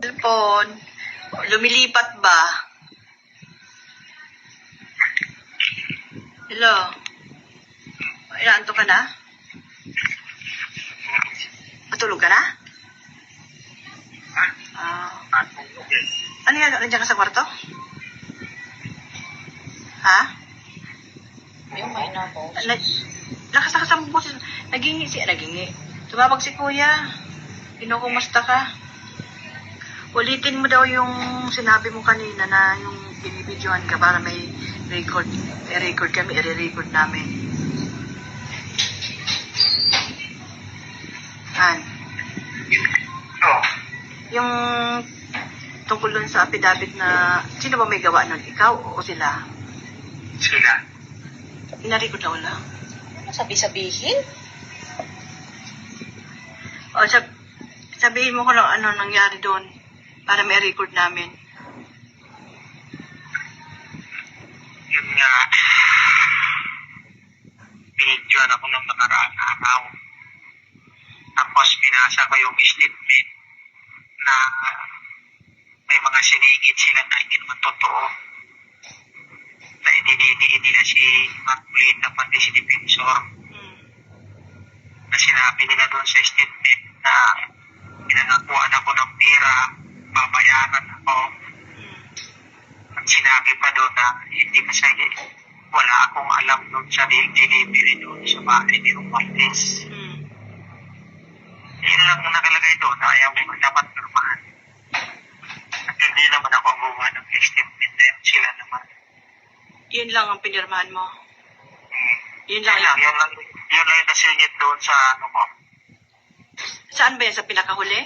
Cellphone. Lumilipat ba? Hello? Inaanto ka na? Matulog ka na? Ano yan? Nandiyan ka sa kwarto? Ha? Yung may nabo. Lakas ang boses. Nagingi. Tumawag si kuya. Kinukumusta ka? Ulitin mo daw yung sinabi mo kanina na yung binibidyohan ka para may record. May record kami, i-record namin. Han? Yung tungkol dun sa affidavit na sino ba may gawa nun? Ikaw o sila? Sila. Ina-record na wala. Ano sabi-sabihin? O, sabihin mo ko lang ano nangyari doon para may record namin. Yun nga. Binidyoan ako ng nakaraan araw. Tapos pinasa ko yung statement na may mga sinigit sila na hindi naman totoo. Na hindi na si Marcolin na pati si Defensor. Na sinabi nila doon sa statement na pinangakuan ako ng pera, babayaran ako. At sinabi pa doon na hindi kasi wala akong alam doon sa delivery doon sa bahay ni Romaldes. Yun lang ang nakalagay doon na ayaw ko dapat pirmahan. At hindi naman ako ang gumawa ng statement na yun. Sila naman. Yun lang ang pinirmahan mo. Yun lang. Yun lang yung nasingit doon sa ano ko. Saan ba yan? Sa pinakahuli?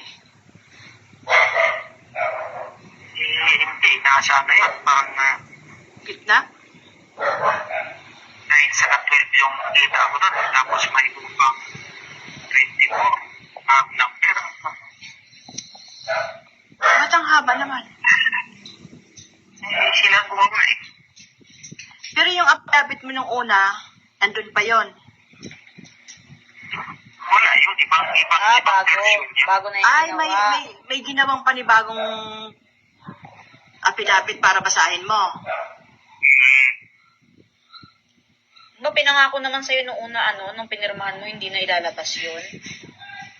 Hindi, nasa ano yun. Parang Gitna? 9 sa 12 yung kita ko doon. Tapos may upang 20 ko. Ng pera. Ba't ang haba naman? Sila gumawa eh. Pero yung affidavit mo nung una, nandun pa yon. Wala, yung ibang version niya. Bago na yung Ay, ginawa. may ginawang panibagong affidavit para basahin mo. No, pinangako naman sa'yo nung una, nung pinirmahan mo, hindi na ilalabas yun.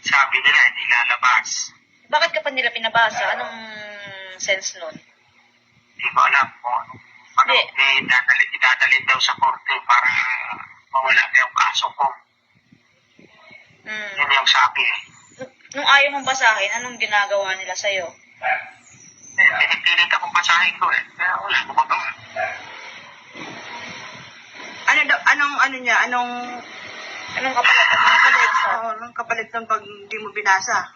Sabi nila, hindi lalabas. Bakit ka pa nila pinabasa? Anong sense nun? Hindi ko alam kung ano. Idadalhin daw sa korte para mawala na yung kaso ko. Yun yung sabi eh. Nung ayaw mong basahin, anong ginagawa nila sa'yo? Pinipilit akong basahin ko eh. Kaya wala gumagawa. Anong kapalit? Anong kapalit ng pag hindi mo binasa?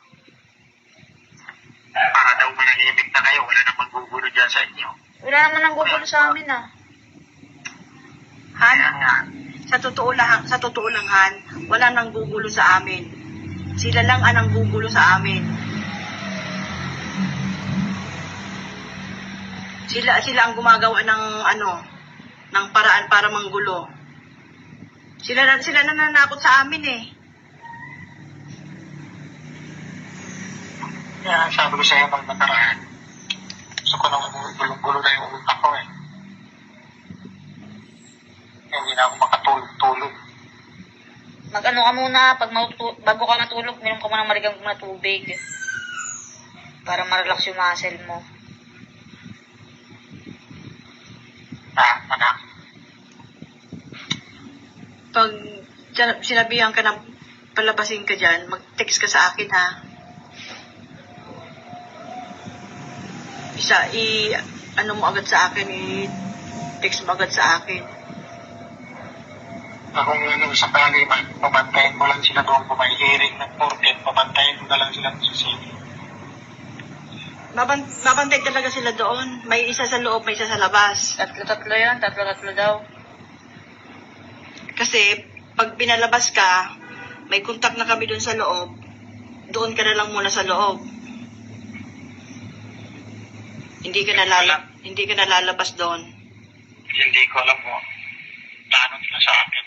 Para daw manahimik na kayo. Wala nang maggugulo dyan sa inyo. Wala naman ang gugulo sa amin, Han, Kaya nga. sa totoo lang, Han, wala nang gugulo sa amin. Sila lang ang gugulo sa amin. Sila ang gumagawa ng ng paraan para manggulo. Sila nananakot sa amin eh. Kaya sabi ko sa'yo ng nakaraan. Gusto ko nang gulong-gulo na yung utak ko eh. Hindi na ako makatulog-tulog. Mag-ano ka muna, bago ka matulog, minom ka muna ng marigang na tubig. Para ma-relax yung muscle mo. Anak. Pag sinabihan ka ng palabasin ka dyan, mag-text ka sa akin ha. Ano mo agad sa akin, i-text mo agad sa akin. Kung sakali man, pabantayin mo lang sila doon kung may hearing ng korte, pabantayin mo na lang sila sa city. Mabantay talaga sila doon. May isa sa loob, may isa sa labas. Tatlo yan, tatlo daw. Kasi, pag pinalabas ka, may contact na kami doon sa loob, doon ka na lang muna sa loob. Hindi ka na lalabas doon. Hindi ko alam mo. Plano nila sa akin.